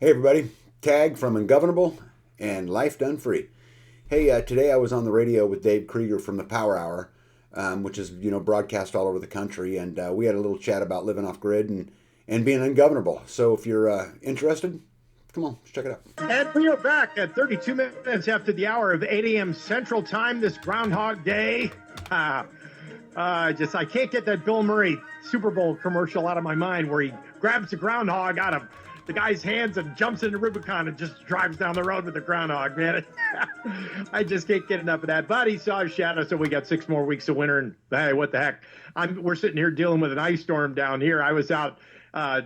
Hey everybody, Tag from Ungovernable and Life Done Free. Hey, today I was on the radio with Dave Krieger from the Power Hour, which is broadcast all over the country, and we had a little chat about living off grid and being ungovernable. So if you're interested, come on, let's check it out. And we are back at 32 minutes after the hour of 8 a.m. Central Time this Groundhog Day. I can't get that Bill Murray Super Bowl commercial out of my mind where he grabs the groundhog out of the guy's hands and jumps into Rubicon and just drives down the road with the groundhog, man. I just can't get enough of that. But he saw his shadow, so we got 6 more weeks of winter, and hey, what the heck. We're sitting here dealing with an ice storm down here. I was out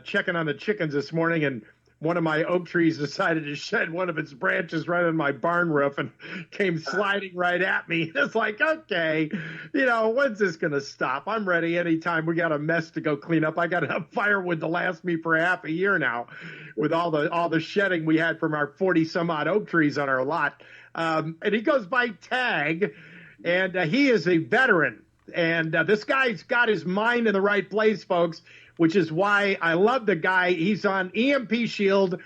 checking on the chickens this morning, and one of my oak trees decided to shed one of its branches right on my barn roof and came sliding right at me. It's like, okay, when's this going to stop? I'm ready anytime we got a mess to go clean up. I got enough firewood to last me for half a year now with all the shedding we had from our 40 some odd oak trees on our lot. And he goes by Tag, and he is a veteran. And this guy's got his mind in the right place, folks, which is why I love the guy. He's on EMP Shield.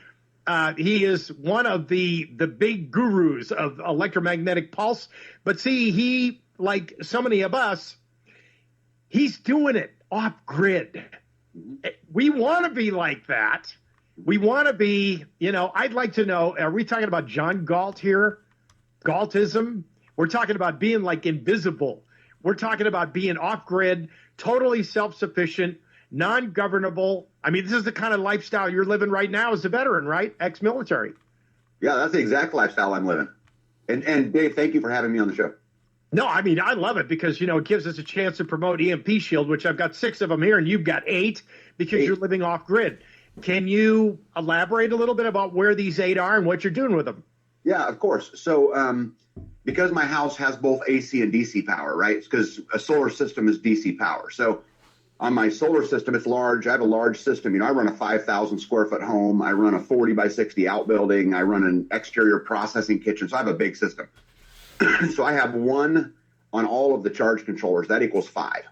He is one of the big gurus of electromagnetic pulse. But see, he, like so many of us, he's doing it off grid. We want to be like that. We want to be, I'd like to know, are we talking about John Galt here? Galtism? We're talking about being like invisible. We're talking about being off grid, totally self-sufficient, non-governable. I mean, this is the kind of lifestyle you're living right now as a veteran, right? Ex-military. Yeah, that's the exact lifestyle I'm living. And Dave, thank you for having me on the show. No, I mean, I love it because, it gives us a chance to promote EMP Shield, which I've got 6 of them here, and you've got 8 because you're living off grid. Can you elaborate a little bit about where these 8 are and what you're doing with them? Yeah, of course. So because my house has both AC and DC power, right? It's because a solar system is DC power. So on my solar system, it's large. I have a large system. I run a 5,000 square foot home. I run a 40 by 60 outbuilding. I run an exterior processing kitchen. So I have a big system. So I have 1 on all of the charge controllers. That equals 5.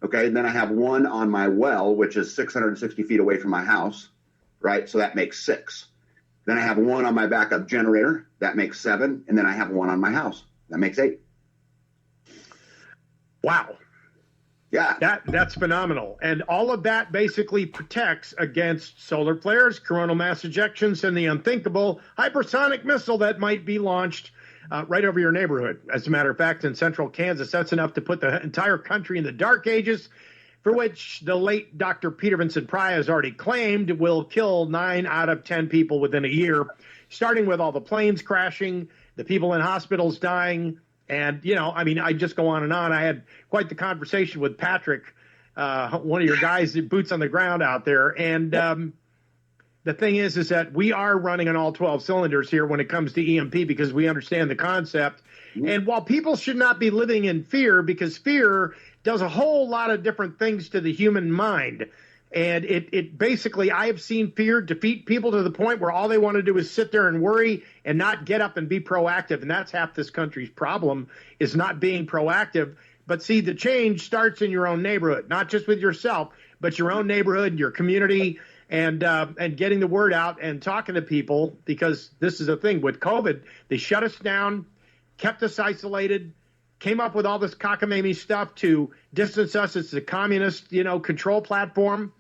Okay. And then I have 1 on my well, which is 660 feet away from my house. Right. So that makes 6. Then I have 1 on my backup generator. That makes 7. And then I have 1 on my house. That makes 8. Wow. Yeah. That's phenomenal. And all of that basically protects against solar flares, coronal mass ejections, and the unthinkable hypersonic missile that might be launched right over your neighborhood. As a matter of fact, in central Kansas, that's enough to put the entire country in the dark ages, for which the late Dr. Peter Vincent Pry has already claimed will kill 9 out of 10 people within a year, starting with all the planes crashing, the people in hospitals dying. And, I just go on and on. I had quite the conversation with Patrick, one of your guys, boots on the ground out there. And the thing is that we are running on all 12 cylinders here when it comes to EMP because we understand the concept. Mm-hmm. And while people should not be living in fear, because fear does a whole lot of different things to the human mind. And it basically, I have seen fear defeat people to the point where all they want to do is sit there and worry and not get up and be proactive. And that's half this country's problem, is not being proactive. But see, the change starts in your own neighborhood, not just with yourself, but your own neighborhood, your community, and getting the word out and talking to people, because this is the thing with COVID. They shut us down, kept us isolated, came up with all this cockamamie stuff to distance us. It's the communist, control platform.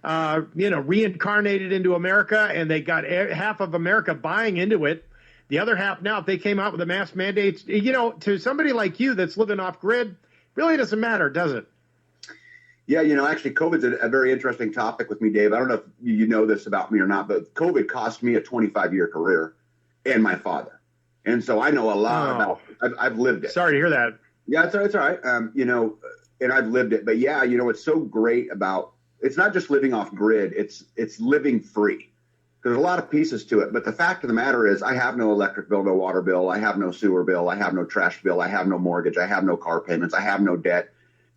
Reincarnated into America, and they got half of America buying into it. The other half now, if they came out with the mask mandates, to somebody like you that's living off grid, really doesn't matter, does it? Yeah, actually, COVID's a very interesting topic with me, Dave. I don't know if you know this about me or not, but COVID cost me a 25-year career and my father. And so I know a lot about it. I've lived it. Sorry to hear that. Yeah, it's all right. And I've lived it. But yeah, what's so great about it's not just living off grid, it's living free. There's a lot of pieces to it. But the fact of the matter is I have no electric bill, no water bill. I have no sewer bill. I have no trash bill. I have no mortgage. I have no car payments. I have no debt.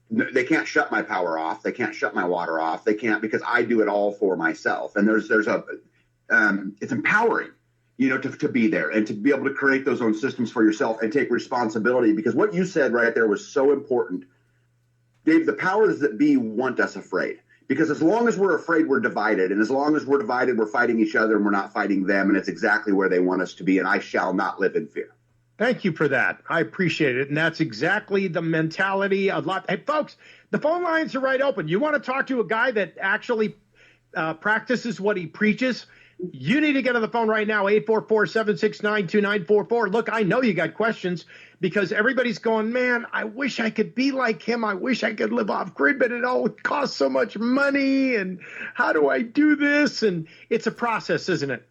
They can't shut my power off. They can't shut my water off. They can't, because I do it all for myself. And it's empowering, to be there and to be able to create those own systems for yourself and take responsibility. Because what you said right there was so important. Dave, the powers that be want us afraid. Because as long as we're afraid, we're divided. And as long as we're divided, we're fighting each other and we're not fighting them. And it's exactly where they want us to be. And I shall not live in fear. Thank you for that. I appreciate it. And that's exactly the mentality a lot. Hey, folks, the phone lines are right open. You want to talk to a guy that actually practices what he preaches? You need to get on the phone right now, 844-769-2944. Look, I know you got questions because everybody's going, man, I wish I could be like him. I wish I could live off grid, but it all costs so much money. And how do I do this? And it's a process, isn't it?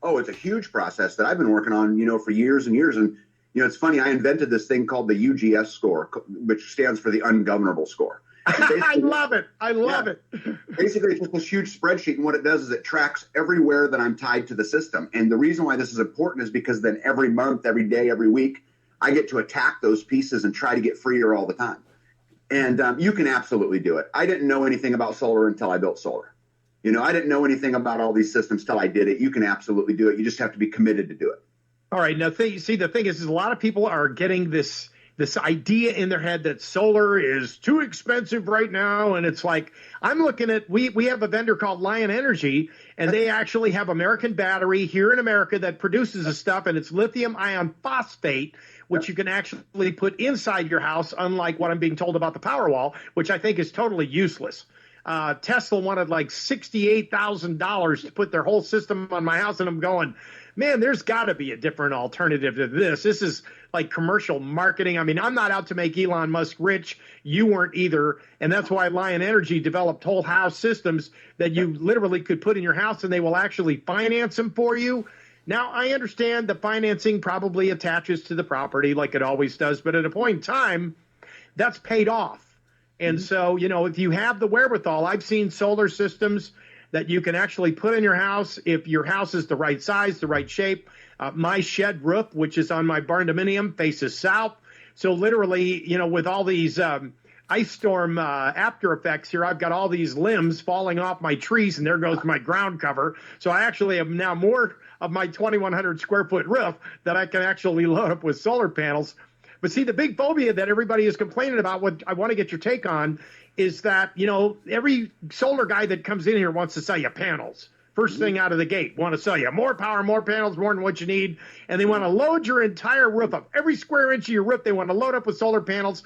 Oh, it's a huge process that I've been working on, for years and years. And, it's funny, I invented this thing called the UGS score, which stands for the ungovernable score. I love it. I love it. Basically, it's just this huge spreadsheet. And what it does is it tracks everywhere that I'm tied to the system. And the reason why this is important is because then every month, every day, every week, I get to attack those pieces and try to get freer all the time. And you can absolutely do it. I didn't know anything about solar until I built solar. I didn't know anything about all these systems till I did it. You can absolutely do it. You just have to be committed to do it. All right. Now, the thing is a lot of people are getting this idea in their head that solar is too expensive right now. And it's like, I'm looking at, we have a vendor called Lion Energy, and they actually have American Battery here in America that produces this stuff, and it's lithium ion phosphate, which you can actually put inside your house, unlike what I'm being told about the Powerwall, which I think is totally useless. Tesla wanted like $68,000 to put their whole system on my house, and I'm going, man, there's got to be a different alternative to this. This is like commercial marketing. I mean, I'm not out to make Elon Musk rich. You weren't either. And that's why Lion Energy developed whole house systems that you literally could put in your house, and they will actually finance them for you. Now, I understand the financing probably attaches to the property like it always does, but at a point in time, that's paid off. And so, if you have the wherewithal, I've seen solar systems that you can actually put in your house if your house is the right size, the right shape. My shed roof, which is on my barn dominium, faces south. So literally, with all these ice storm after effects here, I've got all these limbs falling off my trees, and there goes my ground cover. So I actually have now more of my 2,100 square foot roof that I can actually load up with solar panels. But see, the big phobia that everybody is complaining about, what I want to get your take on, is that, every solar guy that comes in here wants to sell you panels. First thing out of the gate, want to sell you more power, more panels, more than what you need. And they want to load your entire roof up. Every square inch of your roof, they want to load up with solar panels.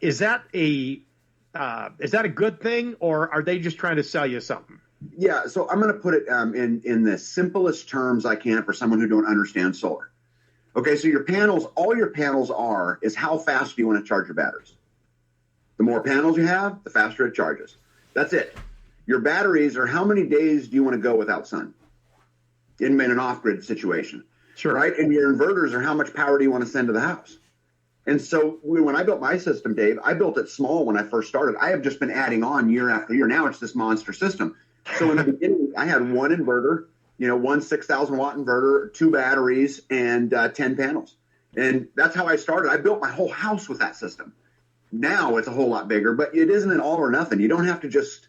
Is that a good thing, or are they just trying to sell you something? Yeah, so I'm going to put it in the simplest terms I can for someone who don't understand solar. Okay, so your panels, all your panels is how fast do you want to charge your batteries? The more panels you have, the faster it charges. That's it. Your batteries are how many days do you want to go without sun in an off-grid situation? Sure. Right? And your inverters are how much power do you want to send to the house? And so when I built my system, Dave, I built it small when I first started. I have just been adding on year after year. Now it's this monster system. So in the beginning, I had one inverter, one 6,000 watt inverter, 2 batteries, and 10 panels. And that's how I started. I built my whole house with that system. Now it's a whole lot bigger, but it isn't an all or nothing. You don't have to just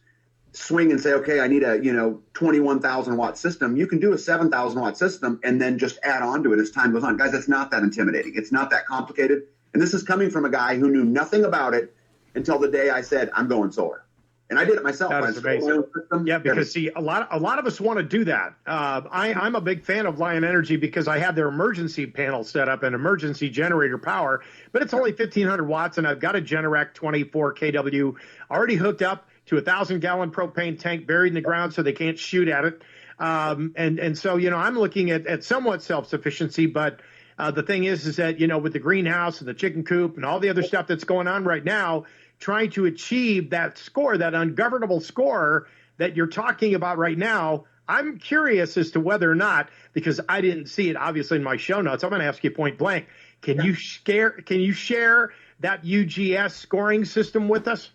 swing and say, okay, I need a 21,000 watt system. You can do a 7,000 watt system and then just add on to it as time goes on. Guys, it's not that intimidating. It's not that complicated. And this is coming from a guy who knew nothing about it until the day I said, I'm going solar. And I did it myself. That is amazing. Yeah, because see, a lot of us want to do that. I'm a big fan of Lion Energy because I have their emergency panel set up and emergency generator power, but it's only 1,500 watts, and I've got a Generac 24 kW already hooked up to a 1,000-gallon propane tank buried in the ground so they can't shoot at it. And so, I'm looking at somewhat self-sufficiency, but the thing is that, with the greenhouse and the chicken coop and all the other stuff that's going on right now, trying to achieve that score, that ungovernable score that you're talking about right now, I'm curious as to whether or not, because I didn't see it obviously in my show notes, I'm going to ask you point blank. Can you share that UGS scoring system with us?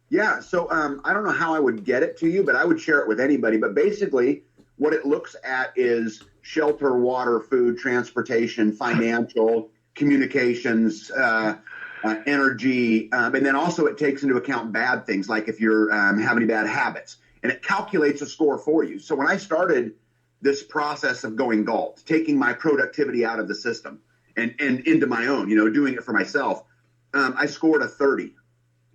Yeah, so I don't know how I would get it to you, but I would share it with anybody. But basically, what it looks at is shelter, water, food, transportation, financial, communications, energy, and then also it takes into account bad things, like if you're have any bad habits, and it calculates a score for you. So when I started this process of going Galt, taking my productivity out of the system and into my own, doing it for myself, I scored a 30.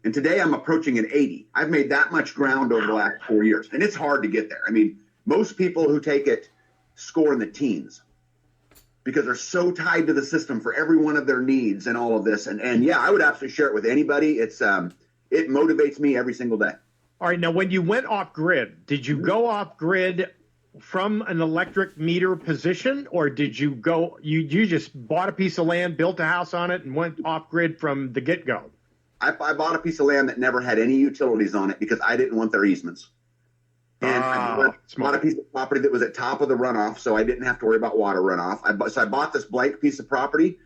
And today I'm approaching an 80. I've made that much ground over the last 4 years, and it's hard to get there. I mean, most people who take it score in the teens because they're so tied to the system for every one of their needs and all of this. And yeah, I would absolutely share it with anybody. It motivates me every single day. All right. Now, when you went off grid, did you go off grid from an electric meter position, or did you go, you just bought a piece of land, built a house on it, and went off grid from the get-go? I bought a piece of land that never had any utilities on it because I didn't want their easements. And I bought a piece of property that was at top of the runoff, so I didn't have to worry about water runoff. So I bought this blank piece of property,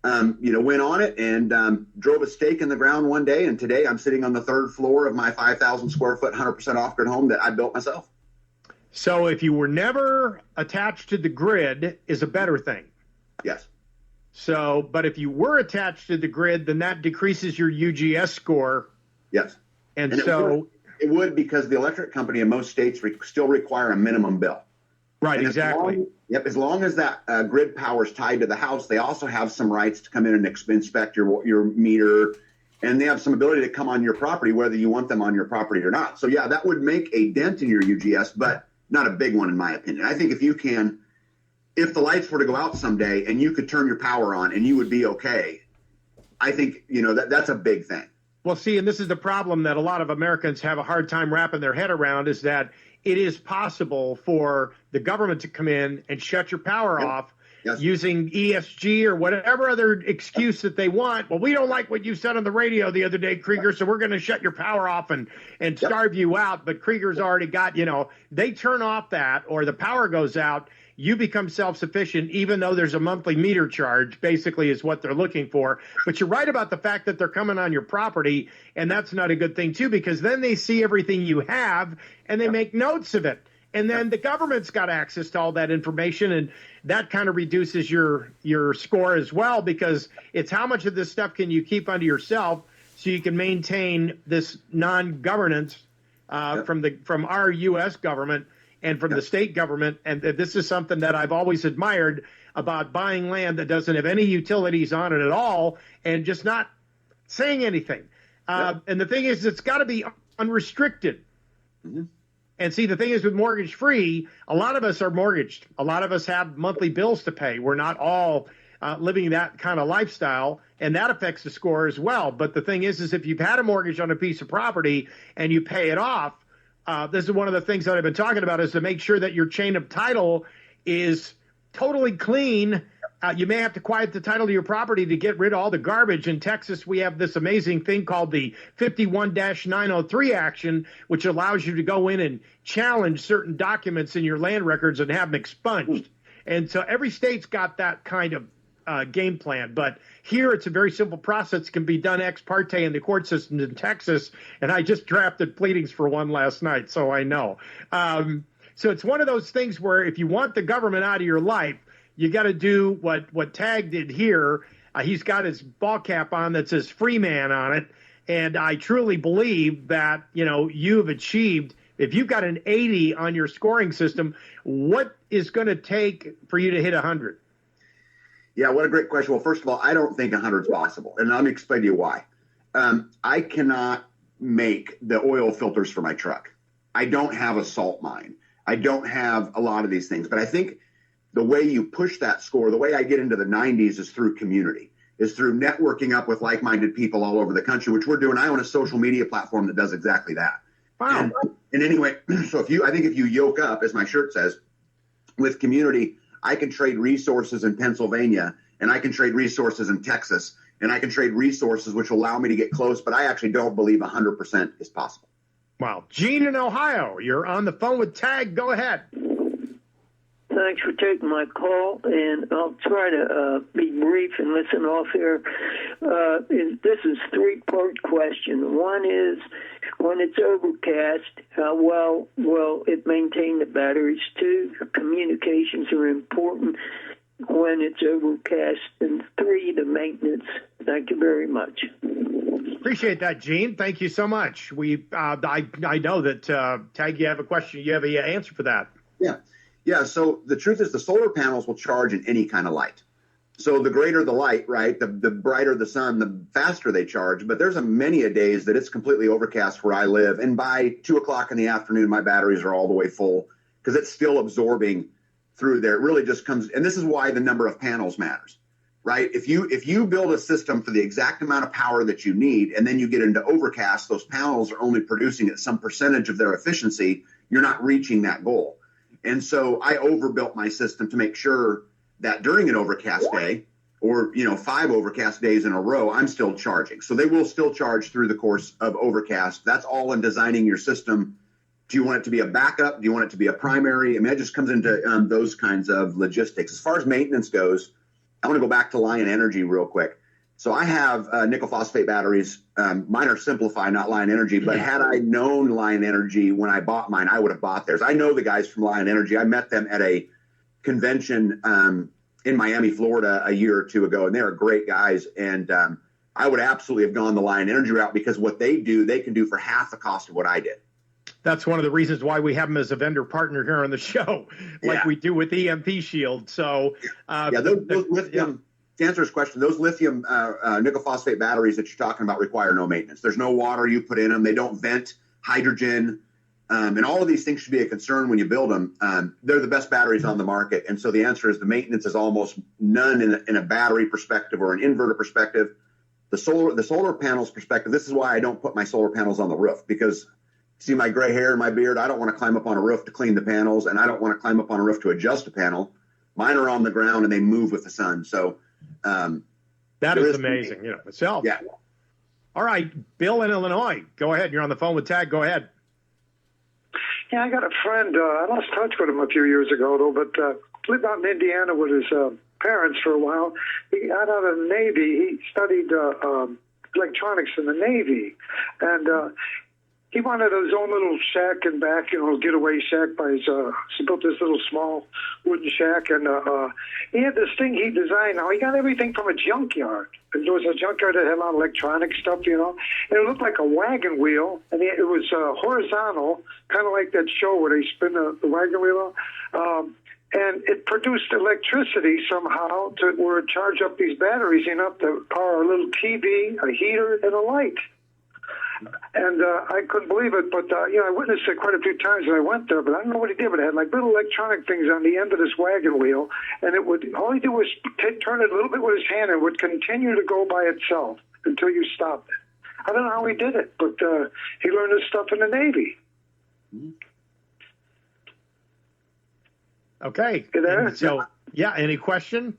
went on it and drove a stake in the ground one day. And today I'm sitting on the third floor of my 5,000 square foot, 100% off-grid home that I built myself. So if you were never attached to the grid is a better thing. Yes. So, but if you were attached to the grid, then that decreases your UGS score. Yes. And so it would because the electric company in most states still require a minimum bill. Right, exactly. As long as that grid power is tied to the house, they also have some rights to come in and inspect your meter, and they have some ability to come on your property whether you want them on your property or not. So yeah, that would make a dent in your UGS, but not a big one in my opinion. I think if the lights were to go out someday and you could turn your power on and you would be okay, I think, that's a big thing. Well, see, and this is the problem that a lot of Americans have a hard time wrapping their head around is that it is possible for the government to come in and shut your power off using ESG or whatever other excuse that they want. Well, we don't like what you said on the radio the other day, Krieger, so we're going to shut your power off and starve you out. But Krieger's already got, they turn off that or the power goes out. You become self-sufficient, even though there's a monthly meter charge, basically is what they're looking for. But you're right about the fact that they're coming on your property, and that's not a good thing, too, because then they see everything you have, and they make notes of it. And then the government's got access to all that information, and that kind of reduces your score as well, because it's how much of this stuff can you keep unto yourself so you can maintain this non-governance from our U.S. government and from the state government. And this is something that I've always admired about buying land that doesn't have any utilities on it at all and just not saying anything. And the thing is, it's got to be unrestricted. Mm-hmm. And see, the thing is with mortgage free, a lot of us are mortgaged. A lot of us have monthly bills to pay. We're not all living that kind of lifestyle, and that affects the score as well. But the thing is if you've had a mortgage on a piece of property and you pay it off, this is one of the things that I've been talking about is to make sure that your chain of title is totally clean. You may have to quiet the title to your property to get rid of all the garbage. In Texas, we have this amazing thing called the 51-903 action, which allows you to go in and challenge certain documents in your land records and have them expunged. And so every state's got that kind of game plan. But here it's a very simple process. It can be done ex parte in the court systems in Texas. And I just drafted pleadings for one last night, so I know. So it's one of those things where if you want the government out of your life, you got to do what Tag did here. He's got his ball cap on that says free man on it. And I truly believe that, you've achieved, if you've got an 80 on your scoring system, what is going to take for you to hit 100? Yeah, what a great question. Well, first of all, I don't think 100 is possible. And let me explain to you why. I cannot make the oil filters for my truck. I don't have a salt mine. I don't have a lot of these things. But I think the way you push that score, the way I get into the 90s is through community, is through networking up with like-minded people all over the country, which we're doing. I own a social media platform that does exactly that. Wow. And anyway, so if you yoke up, as my shirt says, with community, I can trade resources in Pennsylvania, and I can trade resources in Texas, and I can trade resources which allow me to get close, but I actually don't believe 100% is possible. Wow. Gene in Ohio, you're on the phone with Tag. Go ahead. Thanks for taking my call, and I'll try to be brief and listen off here. This is a three-part question. One is, when it's overcast, how well will it maintain the batteries? Two, communications are important when it's overcast. And three, the maintenance. Thank you very much. Appreciate that, Gene. Thank you so much. I know that, Tag, you have a question. You have an answer for that. Yeah. So the truth is the solar panels will charge in any kind of light. So the greater the light, right, the brighter the sun, the faster they charge. But there's many a days that it's completely overcast where I live. And by 2 o'clock in the afternoon, my batteries are all the way full because it's still absorbing through there. It really just comes. And this is why the number of panels matters, right? If you build a system for the exact amount of power that you need, and then you get into overcast, those panels are only producing at some percentage of their efficiency, you're not reaching that goal. And so I overbuilt my system to make sure that during an overcast day, or 5 overcast days in a row, I'm still charging. So they will still charge through the course of overcast. That's all in designing your system. Do you want it to be a backup? Do you want it to be a primary? I mean, it just comes into those kinds of logistics. As far as maintenance goes, I want to go back to Lion Energy real quick. So I have nickel phosphate batteries. Mine are Simplify, not Lion Energy. But had I known Lion Energy when I bought mine, I would have bought theirs. I know the guys from Lion Energy. I met them at a convention in Miami, Florida a year or two ago, and they're great guys. And I would absolutely have gone the Lion Energy route because what they do, they can do for half the cost of what I did. That's one of the reasons why we have them as a vendor partner here on the show, like we do with EMP Shield. So those lithium, to answer his question, those lithium nickel phosphate batteries that you're talking about require no maintenance. There's no water you put in them. They don't vent hydrogen. And all of these things should be a concern when you build them. They're the best batteries on the market. And so the answer is the maintenance is almost none in a battery perspective or an inverter perspective. The solar panels perspective, this is why I don't put my solar panels on the roof, because see my gray hair and my beard, I don't want to climb up on a roof to clean the panels, and I don't want to climb up on a roof to adjust a panel. Mine are on the ground and they move with the sun. So that is amazing, itself. Yeah. All right, Bill in Illinois, go ahead. You're on the phone with Tag. Go ahead. Yeah, I got a friend. I lost touch with him a few years ago, though, but lived out in Indiana with his parents for a while. He got out of the Navy. He studied electronics in the Navy, and he wanted his own little shack and back, getaway shack by his. He built this little small wooden shack, and he had this thing he designed. Now he got everything from a junkyard. There was a junkyard that had a lot of electronic stuff, and it looked like a wagon wheel, and it was horizontal, kind of like that show where they spin the wagon wheel. And it produced electricity somehow where it charged up these batteries enough to power a little TV, a heater, and a light. And I couldn't believe it, but I witnessed it quite a few times when I went there. But I don't know what he did, but it had like little electronic things on the end of this wagon wheel, and all he did was turn it a little bit with his hand, and it would continue to go by itself until you stopped it. I don't know how he did it, but he learned this stuff in the Navy. Okay. You there? So, any question?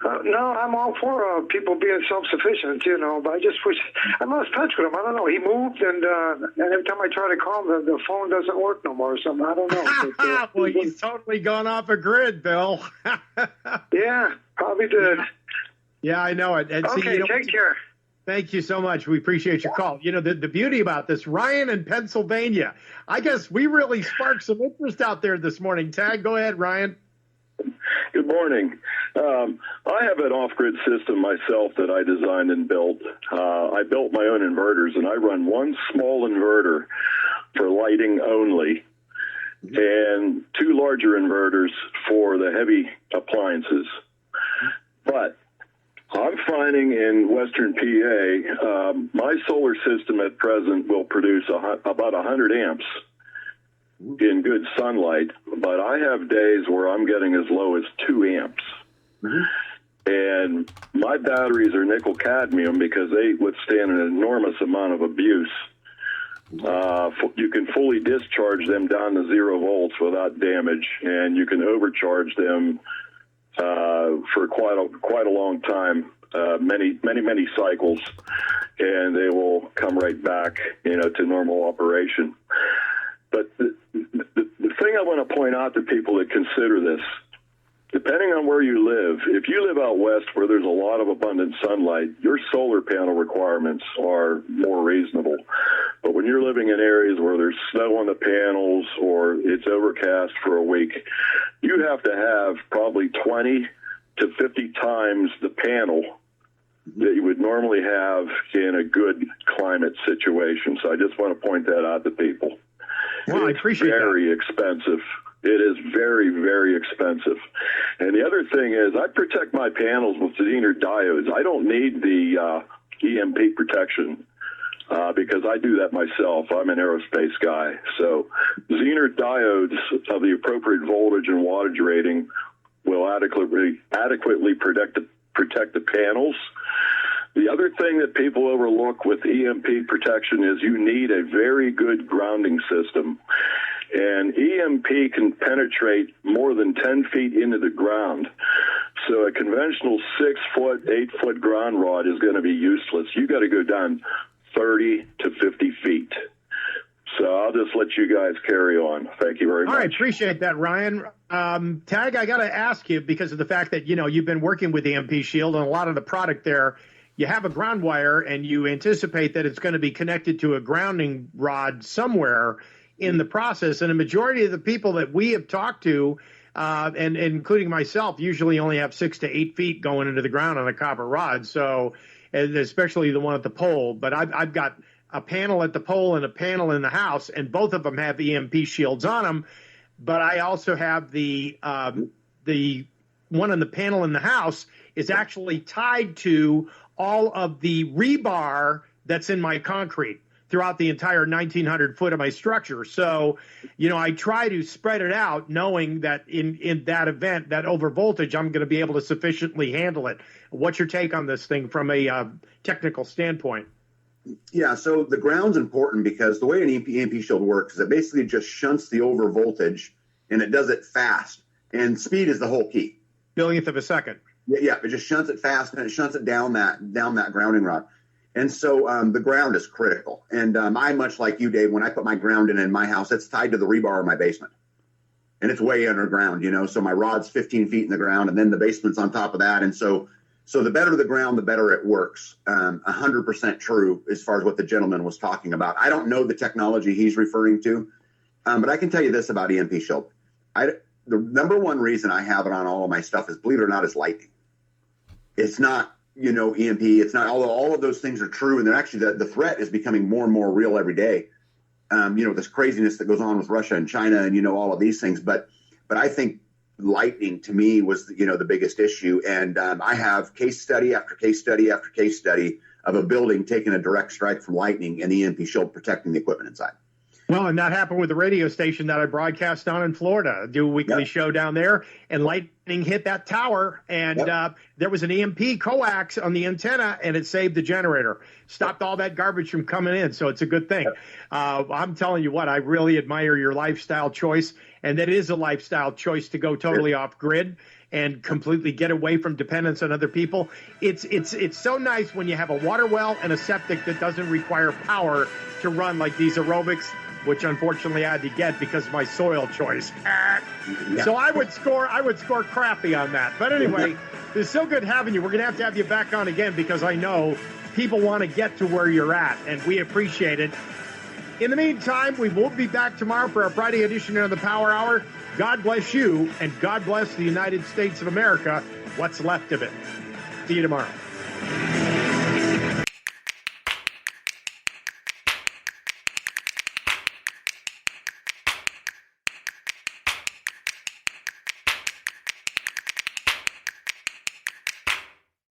No, I'm all for people being self-sufficient, but I just wish I lost touch with him. I don't know. He moved, and every time I try to call him, the phone doesn't work no more or something. I don't know. But, well, he's totally gone off a grid, Bill. Yeah, probably did. Yeah, I know it. And okay, take care. Thank you so much. We appreciate your call. The beauty about this, Ryan in Pennsylvania, I guess we really sparked some interest out there this morning. Tag, go ahead, Ryan. Good morning. I have an off-grid system myself that I designed and built. I built my own inverters, and I run one small inverter for lighting only and 2 larger inverters for the heavy appliances. But I'm finding in Western PA, my solar system at present will produce about 100 amps in good sunlight, but I have days where I'm getting as low as 2 amps. And my batteries are nickel cadmium because they withstand an enormous amount of abuse. You can fully discharge them down to 0 volts without damage, and you can overcharge them for quite a long time, many cycles, and they will come right back, to normal operation. But the thing I want to point out to people that consider this, depending on where you live, if you live out west where there's a lot of abundant sunlight, your solar panel requirements are more reasonable. But when you're living in areas where there's snow on the panels or it's overcast for a week, you have to have probably 20 to 50 times the panel that you would normally have in a good climate situation. So I just want to point that out to people. Well, I appreciate very that. expensive. It is very, very expensive. And the other thing is I protect my panels with Zener diodes. I don't need the EMP protection because I do that myself. I'm an aerospace guy. So Zener diodes of the appropriate voltage and wattage rating will adequately protect the panels. The other thing that people overlook with EMP protection is you need a very good grounding system. And EMP can penetrate more than 10 feet into the ground. So a conventional 6-foot, 8-foot ground rod is going to be useless. You got to go down 30 to 50 feet. So I'll just let you guys carry on. Thank you very much. All right, appreciate that, Ryan. Tag, I got to ask you, because of the fact that, you've been working with EMP Shield and a lot of the product there, you have a ground wire and you anticipate that it's going to be connected to a grounding rod somewhere in the process. And a majority of the people that we have talked to, and including myself, usually only have 6 to 8 feet going into the ground on a copper rod. So, and especially the one at the pole. But I've got a panel at the pole and a panel in the house, and both of them have EMP shields on them. But I also have the one on the panel in the house is actually tied to all of the rebar that's in my concrete throughout the entire 1,900 foot of my structure. So, I try to spread it out knowing that in that event, that over voltage, I'm going to be able to sufficiently handle it. What's your take on this thing from a technical standpoint? Yeah, so the ground's important because the way an EMP shield works is it basically just shunts the over voltage, and it does it fast. And speed is the whole key. Billionth of a second. Yeah, it just shunts it fast, and it shunts it down that grounding rod. And so the ground is critical. And I, much like you, Dave, when I put my ground in my house, it's tied to the rebar in my basement. And it's way underground, so my rod's 15 feet in the ground, and then the basement's on top of that. And so the better the ground, the better it works. 100% true as far as what the gentleman was talking about. I don't know the technology he's referring to, but I can tell you this about EMP Shield. The number one reason I have it on all of my stuff is, believe it or not, is lightning. It's not, EMP, it's not, although all of those things are true, and they're actually, the threat is becoming more and more real every day. This craziness that goes on with Russia and China and, all of these things. But I think lightning to me was, the biggest issue. And I have case study after case study after case study of a building taking a direct strike from lightning and the EMP Shield protecting the equipment inside. Well, and that happened with the radio station that I broadcast on in Florida. Do a weekly show down there, and lightning hit that tower, and there was an EMP coax on the antenna, and it saved the generator, stopped all that garbage from coming in. So it's a good thing. I'm telling you what, I really admire your lifestyle choice, and that is a lifestyle choice to go totally off grid and completely get away from dependence on other people. It's so nice when you have a water well and a septic that doesn't require power to run, like these aerobics, which unfortunately I had to get because of my soil choice. So I would score crappy on that. But anyway, it's so good having you. We're going to have you back on again because I know people want to get to where you're at, and we appreciate it. In the meantime, we will be back tomorrow for our Friday edition of the Power Hour. God bless you, and God bless the United States of America, what's left of it. See you tomorrow.